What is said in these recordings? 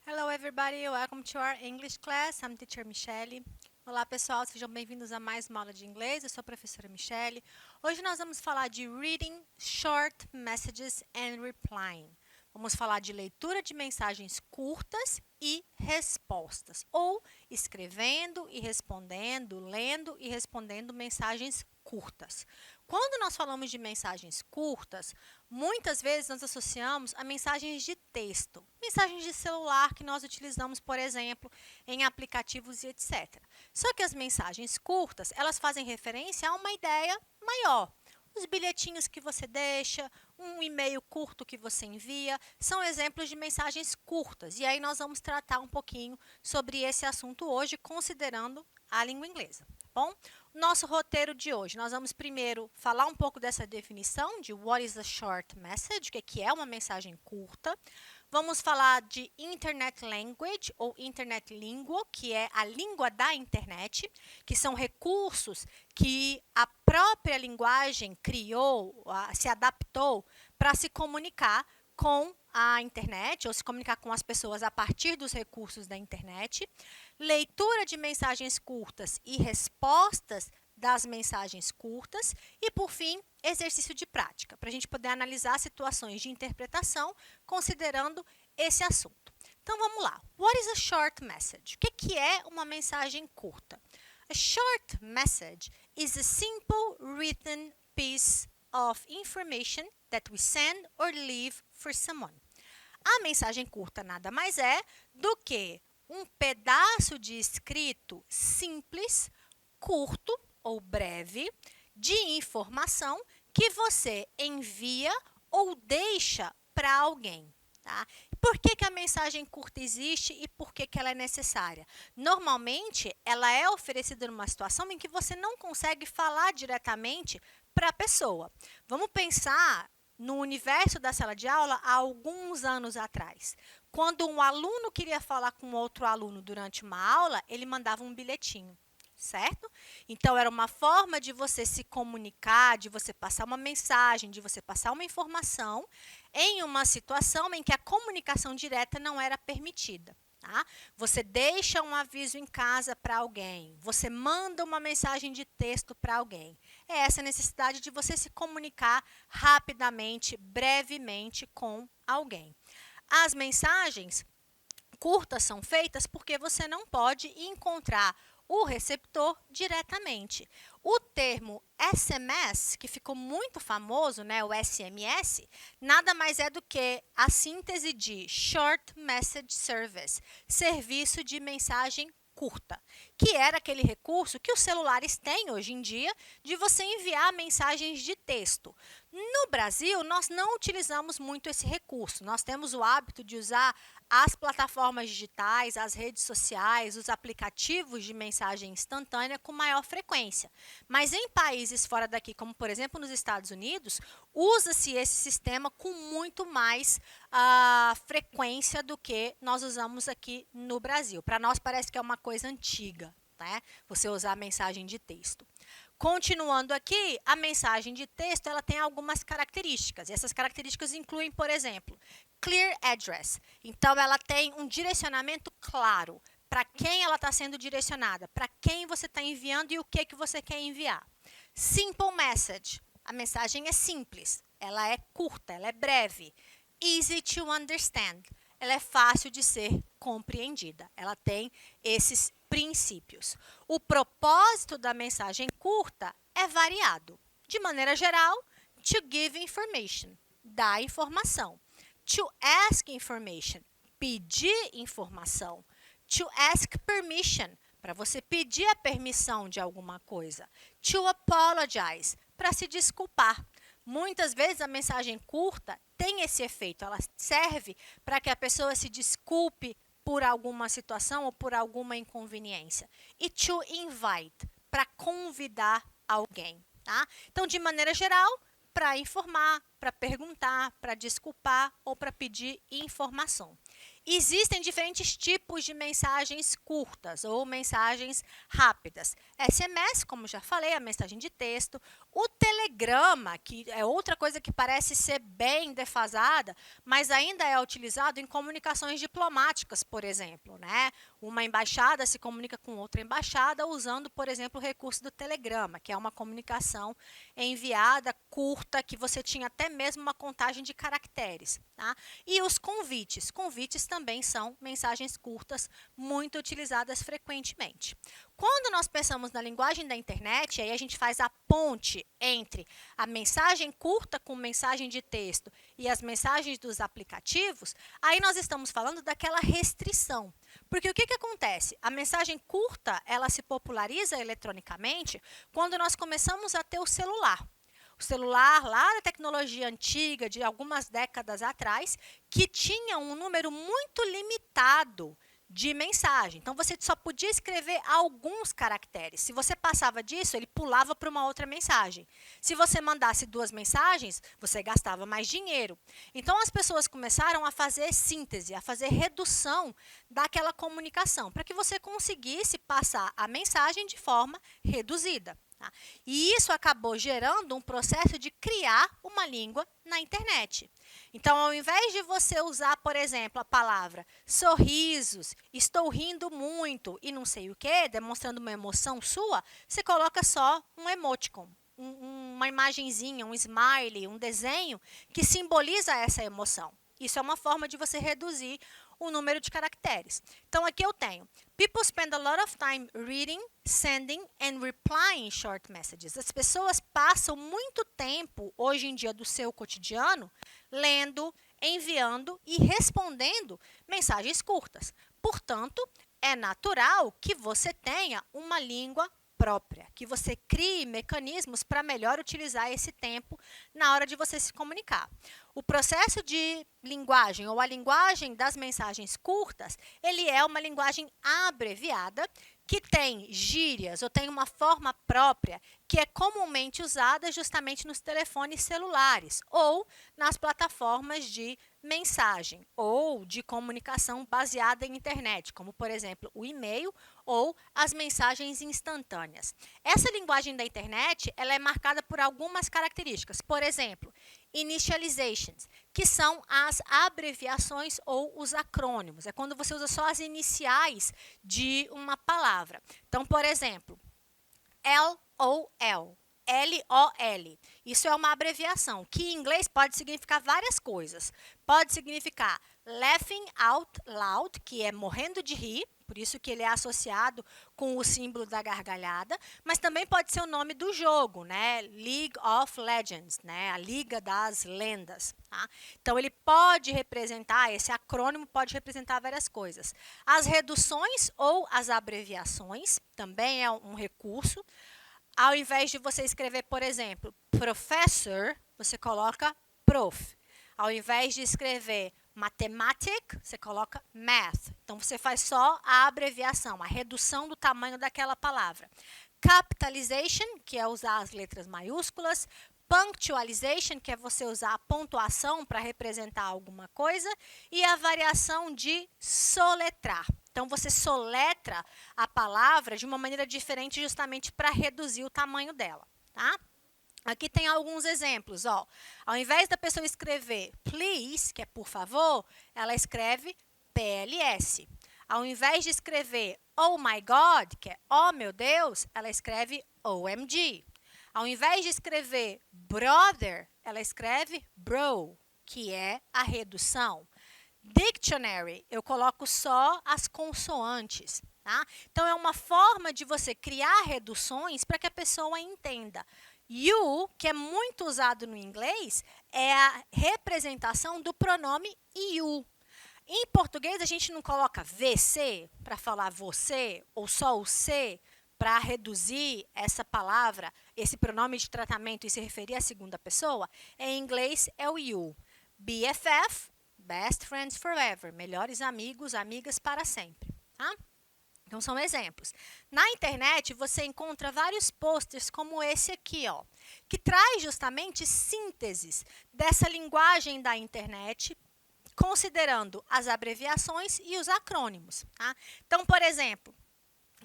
Hello everybody, welcome to our English class. I'm teacher Michelle. Olá pessoal, sejam bem-vindos a mais uma aula de inglês. Eu sou a professora Michelle. Hoje nós vamos falar de reading short messages and replying. Vamos falar de leitura de mensagens curtas e respostas, ou escrevendo e respondendo, lendo e respondendo mensagens curtas. Quando nós falamos de mensagens curtas, muitas vezes nós associamos a mensagens de texto, mensagens de celular que nós utilizamos, por exemplo, em aplicativos e etc. Só que as mensagens curtas, elas fazem referência a uma ideia maior. Os bilhetinhos que você deixa, um e-mail curto que você envia, são exemplos de mensagens curtas. E aí nós vamos tratar um pouquinho sobre esse assunto hoje, considerando a língua inglesa, tá bom? Nosso roteiro de hoje, nós vamos primeiro falar um pouco dessa definição de what is a short message, o que é uma mensagem curta. Vamos falar de Internet Language ou Internet Língua, que é a língua da internet, que são recursos que a própria linguagem criou, se adaptou para se comunicar com a internet ou se comunicar com as pessoas a partir dos recursos da internet. Leitura de mensagens curtas e respostas das mensagens curtas e, por fim, exercício de prática, para a gente poder analisar situações de interpretação considerando esse assunto. Então, vamos lá. What is a short message? O que é uma mensagem curta? A short message is a simple written piece of information that we send or leave for someone. A mensagem curta nada mais é do que um pedaço de escrito simples, curto ou breve, de informação que você envia ou deixa para alguém. Tá? Por que a mensagem curta existe e por que ela é necessária? Normalmente, ela é oferecida numa situação em que você não consegue falar diretamente para a pessoa. Vamos pensar no universo da sala de aula há alguns anos atrás. Quando um aluno queria falar com outro aluno durante uma aula, ele mandava um bilhetinho. Certo? Então, era uma forma de você se comunicar, de você passar uma mensagem, de você passar uma informação em uma situação em que a comunicação direta não era permitida. Tá? Você deixa um aviso em casa para alguém, você manda uma mensagem de texto para alguém. É essa necessidade de você se comunicar rapidamente, brevemente com alguém. As mensagens curtas são feitas porque você não pode encontrar o receptor diretamente. O termo SMS, que ficou muito famoso, né, o SMS, nada mais é do que a síntese de Short Message Service, serviço de mensagem curta, que era aquele recurso que os celulares têm hoje em dia de você enviar mensagens de texto. No Brasil, nós não utilizamos muito esse recurso. Nós temos o hábito de usar as plataformas digitais, as redes sociais, os aplicativos de mensagem instantânea com maior frequência. Mas em países fora daqui, como por exemplo nos Estados Unidos, usa-se esse sistema com muito mais frequência do que nós usamos aqui no Brasil. Para nós parece que é uma coisa antiga, né? Você usar a mensagem de texto. Continuando aqui, a mensagem de texto ela tem algumas características. E essas características incluem, por exemplo, clear address. Então, ela tem um direcionamento claro para quem ela está sendo direcionada, para quem você está enviando e o que você quer enviar. Simple message. A mensagem é simples, ela é curta, ela é breve. Easy to understand. Ela é fácil de ser compreendida. Ela tem esses princípios. O propósito da mensagem curta é variado. De maneira geral, to give information, dar informação. To ask information, pedir informação. To ask permission, para você pedir a permissão de alguma coisa. To apologize, para se desculpar. Muitas vezes a mensagem curta tem esse efeito, ela serve para que a pessoa se desculpe por alguma situação ou por alguma inconveniência. E to invite, para convidar alguém. Tá? Então, de maneira geral, para informar, para perguntar, para desculpar ou para pedir informação. Existem diferentes tipos de mensagens curtas ou mensagens rápidas. SMS, como já falei, a mensagem de texto. O telegrama, que é outra coisa que parece ser bem defasada, mas ainda é utilizado em comunicações diplomáticas, por exemplo, né? Uma embaixada se comunica com outra embaixada usando, por exemplo, o recurso do telegrama, que é uma comunicação enviada curta, que você tinha até mesmo uma contagem de caracteres, tá? E os convites. Convites também são mensagens curtas muito utilizadas frequentemente. Quando nós pensamos na linguagem da internet, aí a gente faz a ponte entre a mensagem curta com mensagem de texto e as mensagens dos aplicativos, aí nós estamos falando daquela restrição. Porque o que acontece? A mensagem curta, ela se populariza eletronicamente quando nós começamos a ter o celular. O celular lá da tecnologia antiga, de algumas décadas atrás, que tinha um número muito limitado de mensagem. Então, você só podia escrever alguns caracteres. Se você passava disso, ele pulava para uma outra mensagem. Se você mandasse 2 mensagens, você gastava mais dinheiro. Então, as pessoas começaram a fazer síntese, a fazer redução daquela comunicação, para que você conseguisse passar a mensagem de forma reduzida. Tá? E isso acabou gerando um processo de criar uma língua na internet. Então, ao invés de você usar, por exemplo, a palavra sorrisos, estou rindo muito e não sei o que, demonstrando uma emoção sua, você coloca só um emoticon, uma imagenzinha, um smiley, um desenho que simboliza essa emoção. Isso é uma forma de você reduzir o número de caracteres. Então, aqui eu tenho: people spend a lot of time reading, sending and replying short messages. As pessoas passam muito tempo, hoje em dia, do seu cotidiano, lendo, enviando e respondendo mensagens curtas. Portanto, é natural que você tenha uma língua própria, que você crie mecanismos para melhor utilizar esse tempo na hora de você se comunicar. O processo de linguagem ou a linguagem das mensagens curtas, ele é uma linguagem abreviada que tem gírias ou tem uma forma própria que é comumente usada justamente nos telefones celulares ou nas plataformas de mensagem ou de comunicação baseada em internet, como, por exemplo, o e-mail ou as mensagens instantâneas. Essa linguagem da internet, ela é marcada por algumas características. Por exemplo, initializations, que são as abreviações ou os acrônimos. É quando você usa só as iniciais de uma palavra. Então, por exemplo, LOL, LOL. Isso é uma abreviação, que em inglês pode significar várias coisas. Pode significar laughing out loud, que é morrendo de rir, por isso que ele é associado com o símbolo da gargalhada, mas também pode ser o nome do jogo, né? League of Legends, né? A Liga das Lendas. Tá? Então, ele pode representar, esse acrônimo pode representar várias coisas. As reduções ou as abreviações também é um recurso. Ao invés de você escrever, por exemplo, professor, você coloca prof. Ao invés de escrever mathematic, você coloca math. Então, você faz só a abreviação, a redução do tamanho daquela palavra. Capitalization, que é usar as letras maiúsculas. Punctualization, que é você usar a pontuação para representar alguma coisa. E a variação de soletrar. Então, você soletra a palavra de uma maneira diferente justamente para reduzir o tamanho dela, tá? Aqui tem alguns exemplos, ó. Ao invés da pessoa escrever please, que é por favor, ela escreve PLS. Ao invés de escrever oh my God, que é oh meu Deus, ela escreve OMG. Ao invés de escrever brother, ela escreve bro, que é a redução. Dictionary, eu coloco só as consoantes, tá? Então, é uma forma de você criar reduções para que a pessoa entenda. You, que é muito usado no inglês, é a representação do pronome you. Em português, a gente não coloca VC para falar você, ou só o C para reduzir essa palavra, esse pronome de tratamento e se referir à segunda pessoa. Em inglês, é o you. BFF, Best Friends Forever, melhores amigos, amigas para sempre. Tá? Então, são exemplos. Na internet, você encontra vários posters como esse aqui, ó, que traz justamente sínteses dessa linguagem da internet considerando as abreviações e os acrônimos. Tá? Então, por exemplo,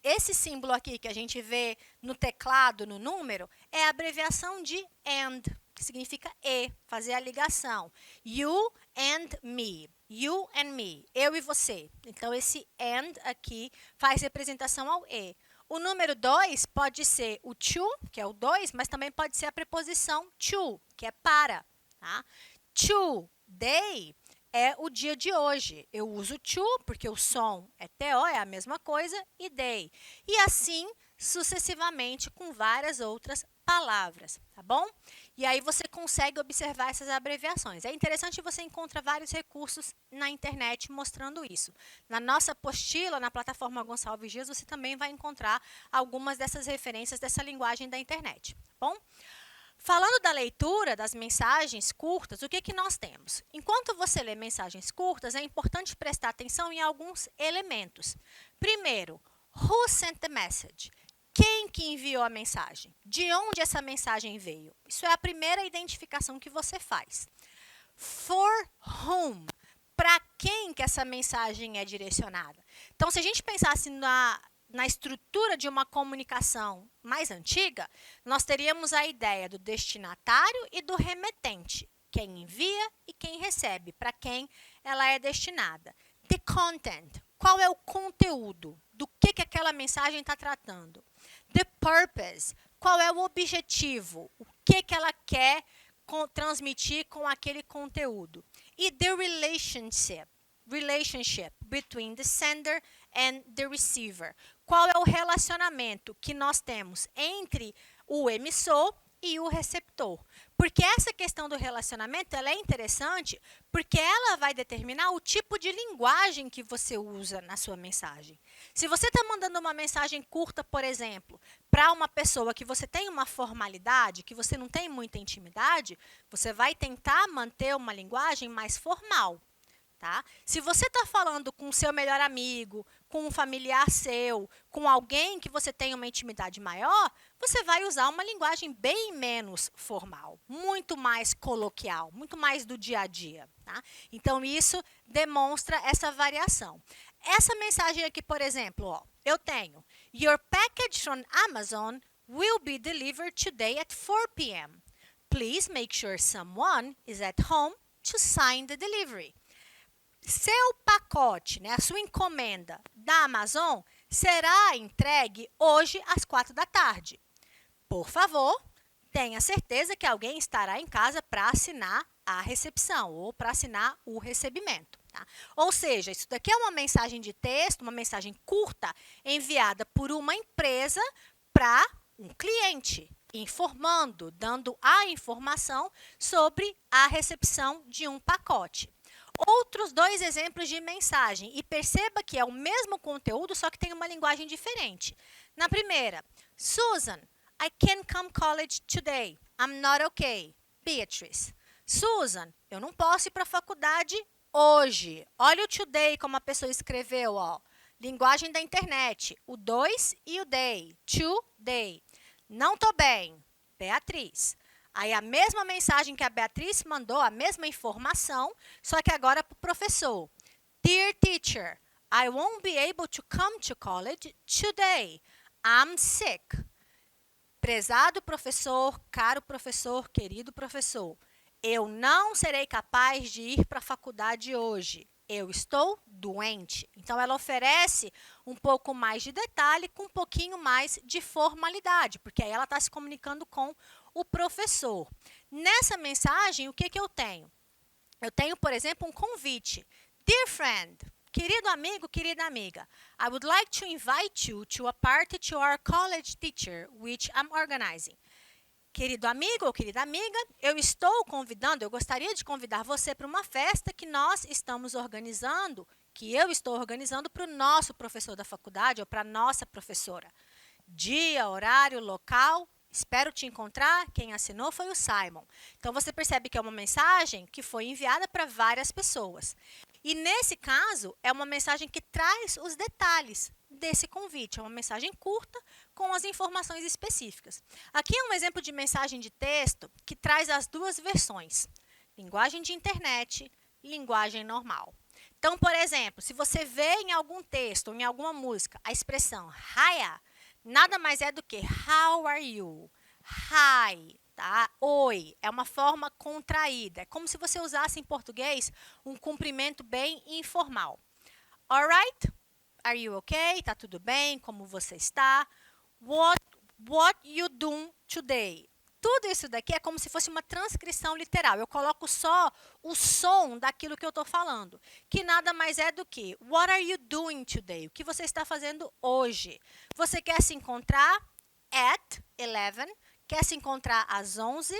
esse símbolo aqui que a gente vê no teclado, no número, é a abreviação de AND, que significa e, fazer a ligação. You and me. You and me. Eu e você. Então, esse AND aqui faz representação ao e. O número 2 pode ser o to, que é o 2, mas também pode ser a preposição to, que é para. Tá? Today é o dia de hoje. Eu uso to, porque o som é TO, é a mesma coisa, e day. E assim, sucessivamente, com várias outras palavras, tá bom? E aí você consegue observar essas abreviações. É interessante, você encontra vários recursos na internet mostrando isso. Na nossa apostila, na plataforma Gonçalves Dias, você também vai encontrar algumas dessas referências dessa linguagem da internet, tá bom? Falando da leitura das mensagens curtas, o que nós temos? Enquanto você lê mensagens curtas, é importante prestar atenção em alguns elementos. Primeiro, who sent the message? Quem que enviou a mensagem? De onde essa mensagem veio? Isso é a primeira identificação que você faz. For whom? Para quem que essa mensagem é direcionada? Então, se a gente pensasse na estrutura de uma comunicação mais antiga, nós teríamos a ideia do destinatário e do remetente. Quem envia e quem recebe, para quem ela é destinada. The content. Qual é o conteúdo? Do que aquela mensagem está tratando? The purpose. Qual é o objetivo? O que ela quer transmitir com aquele conteúdo? E the relationship between the sender and the receiver. Qual é o relacionamento que nós temos entre o emissor e o receptor? Porque essa questão do relacionamento, ela é interessante porque ela vai determinar o tipo de linguagem que você usa na sua mensagem. Se você está mandando uma mensagem curta, por exemplo, para uma pessoa que você tem uma formalidade, que você não tem muita intimidade, você vai tentar manter uma linguagem mais formal. Tá? Se você está falando com o seu melhor amigo, com um familiar seu, com alguém que você tem uma intimidade maior, você vai usar uma linguagem bem menos formal, muito mais coloquial, muito mais do dia a dia. Tá? Então, isso demonstra essa variação. Essa mensagem aqui, por exemplo, ó, eu tenho: Your package from Amazon will be delivered today at 4 p.m. Please make sure someone is at home to sign the delivery. Seu pacote, né, a sua encomenda da Amazon será entregue hoje às 4 da tarde. Por favor, tenha certeza que alguém estará em casa para assinar a recepção ou para assinar o recebimento. Tá? Ou seja, isso daqui é uma mensagem de texto, uma mensagem curta, enviada por uma empresa para um cliente, informando, dando a informação sobre a recepção de um pacote. Outros dois exemplos de mensagem, e perceba que é o mesmo conteúdo, só que tem uma linguagem diferente. Na primeira, Susan, I can't come college today. I'm not okay. Beatrice. Susan, eu não posso ir para a faculdade hoje. Olha o today como a pessoa escreveu, ó. Linguagem da internet, o 2 e o day. Today. Não tô bem. Beatriz. Aí a mesma mensagem que a Beatriz mandou, a mesma informação, só que agora para o professor. Dear teacher, I won't be able to come to college today. I'm sick. Prezado professor, caro professor, querido professor, eu não serei capaz de ir para a faculdade hoje. Eu estou doente. Então, ela oferece um pouco mais de detalhe com um pouquinho mais de formalidade, porque aí ela está se comunicando com o professor. Nessa mensagem, o que eu tenho? Eu tenho, por exemplo, um convite. Dear friend, querido amigo, querida amiga, I would like to invite you to a party to our college teacher, which I'm organizing. Querido amigo ou querida amiga, eu gostaria de convidar você para uma festa que nós estamos organizando, que eu estou organizando para o nosso professor da faculdade ou para a nossa professora. Dia, horário, local, espero te encontrar. Quem assinou foi o Simon. Então, você percebe que é uma mensagem que foi enviada para várias pessoas. E, nesse caso, é uma mensagem que traz os detalhes desse convite. É uma mensagem curta com as informações específicas. Aqui é um exemplo de mensagem de texto que traz as duas versões. Linguagem de internet, linguagem normal. Então, por exemplo, se você vê em algum texto ou em alguma música a expressão hiya, nada mais é do que how are you? Hi, tá? Oi, é uma forma contraída. É como se você usasse em português um cumprimento bem informal. Alright? Are you okay? Tá tudo bem? Como você está? What you doing today? Tudo isso daqui é como se fosse uma transcrição literal. Eu coloco só o som daquilo que eu estou falando, que nada mais é do que What are you doing today? O que você está fazendo hoje? Você quer se encontrar at 11? Quer se encontrar às 11?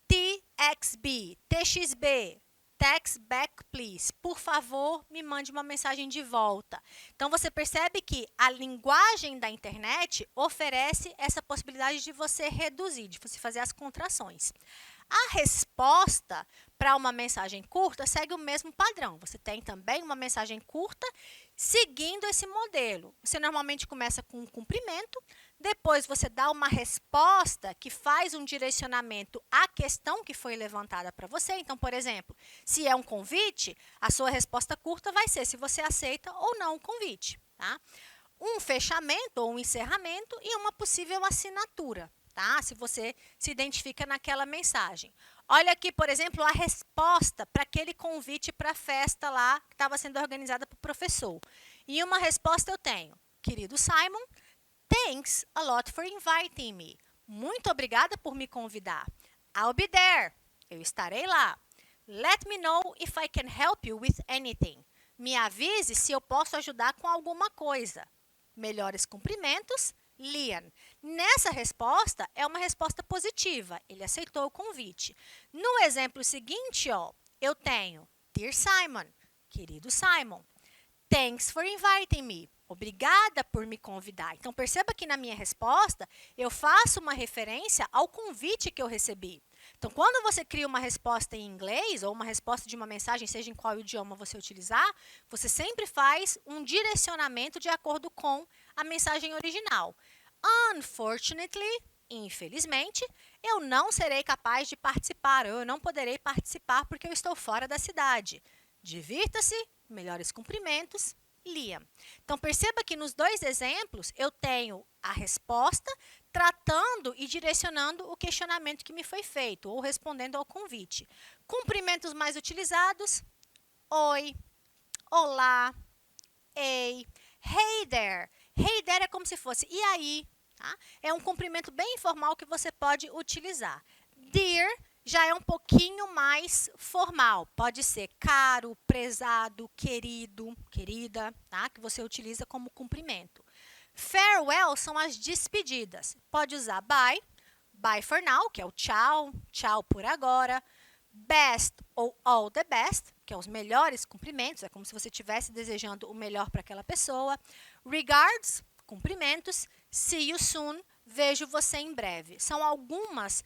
TXB, text back please. Por favor, me mande uma mensagem de volta. Então, você percebe que a linguagem da internet oferece essa possibilidade de você reduzir, de você fazer as contrações. A resposta para uma mensagem curta segue o mesmo padrão. Você tem também uma mensagem curta seguindo esse modelo. Você normalmente começa com um cumprimento, depois você dá uma resposta que faz um direcionamento à questão que foi levantada para você. Então, por exemplo, se é um convite, a sua resposta curta vai ser se você aceita ou não o convite, tá? Um fechamento ou um encerramento e uma possível assinatura, tá? Se você se identifica naquela mensagem. Olha aqui, por exemplo, a resposta para aquele convite para a festa lá que estava sendo organizada para o professor. E uma resposta eu tenho: querido Simon, thanks a lot for inviting me. Muito obrigada por me convidar. I'll be there. Eu estarei lá. Let me know if I can help you with anything. Me avise se eu posso ajudar com alguma coisa. Melhores cumprimentos, Liam. Nessa resposta, é uma resposta positiva. Ele aceitou o convite. No exemplo seguinte, ó, eu tenho Dear Simon, querido Simon, thanks for inviting me. Obrigada por me convidar. Então, perceba que na minha resposta, eu faço uma referência ao convite que eu recebi. Então, quando você cria uma resposta em inglês ou uma resposta de uma mensagem, seja em qual idioma você utilizar, você sempre faz um direcionamento de acordo com a mensagem original. Unfortunately, infelizmente, eu não serei capaz de participar, ou eu não poderei participar porque eu estou fora da cidade. Divirta-se, melhores cumprimentos, Liam. Então, perceba que nos dois exemplos eu tenho a resposta tratando e direcionando o questionamento que me foi feito, ou respondendo ao convite. Cumprimentos mais utilizados: oi, olá, ei, hey there. Hey there é como se fosse e aí, tá? É um cumprimento bem informal que você pode utilizar. Dear já é um pouquinho mais formal. Pode ser caro, prezado, querido, querida, tá? Que você utiliza como cumprimento. Farewell são as despedidas. Pode usar bye, bye for now, que é o tchau, tchau por agora. Best ou all the best, que é os melhores cumprimentos, é como se você estivesse desejando o melhor para aquela pessoa. Regards, cumprimentos. See you soon, vejo você em breve. São algumas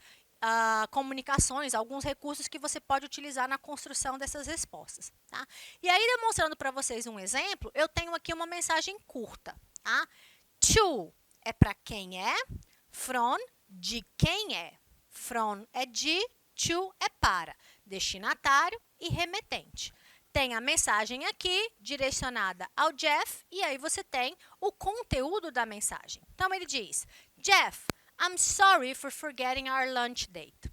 comunicações, alguns recursos que você pode utilizar na construção dessas respostas. Tá? E aí, demonstrando para vocês um exemplo, eu tenho aqui uma mensagem curta. Tá? To é para quem é, from, de quem é. From é de, to é para, destinatário e remetente. Tem a mensagem aqui, direcionada ao Jeff, e aí você tem o conteúdo da mensagem. Então, ele diz: Jeff, I'm sorry for forgetting our lunch date.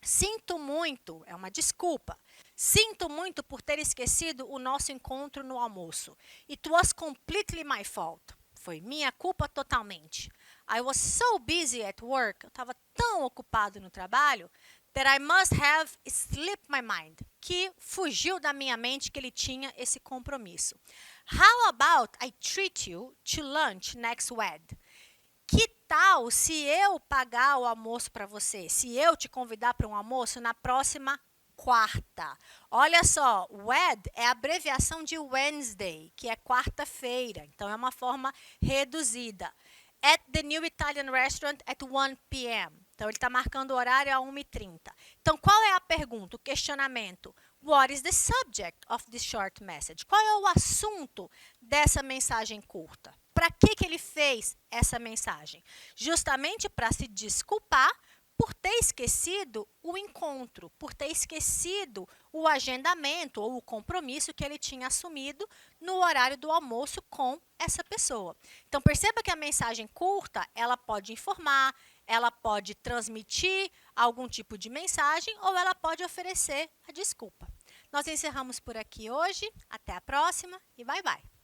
Sinto muito, é uma desculpa. Sinto muito por ter esquecido o nosso encontro no almoço. It was completely my fault. Foi minha culpa totalmente. I was so busy at work. Eu estava tão ocupado no trabalho that I must have slipped my mind. Que fugiu da minha mente que ele tinha esse compromisso. How about I treat you to lunch next Wed? Que tal se eu pagar o almoço para você? Se eu te convidar para um almoço na próxima quarta. Olha só, Wed é a abreviação de Wednesday, que é quarta-feira. Então, é uma forma reduzida. At the new Italian restaurant at 1 p.m. Então, ele está marcando o horário a 1h30. Então, qual é a pergunta, o questionamento? What is the subject of this short message? Qual é o assunto dessa mensagem curta? Para que ele fez essa mensagem? Justamente para se desculpar por ter esquecido o encontro, por ter esquecido o agendamento ou o compromisso que ele tinha assumido no horário do almoço com essa pessoa. Então, perceba que a mensagem curta, ela pode informar, ela pode transmitir algum tipo de mensagem ou ela pode oferecer a desculpa. Nós encerramos por aqui hoje. Até a próxima e bye, bye!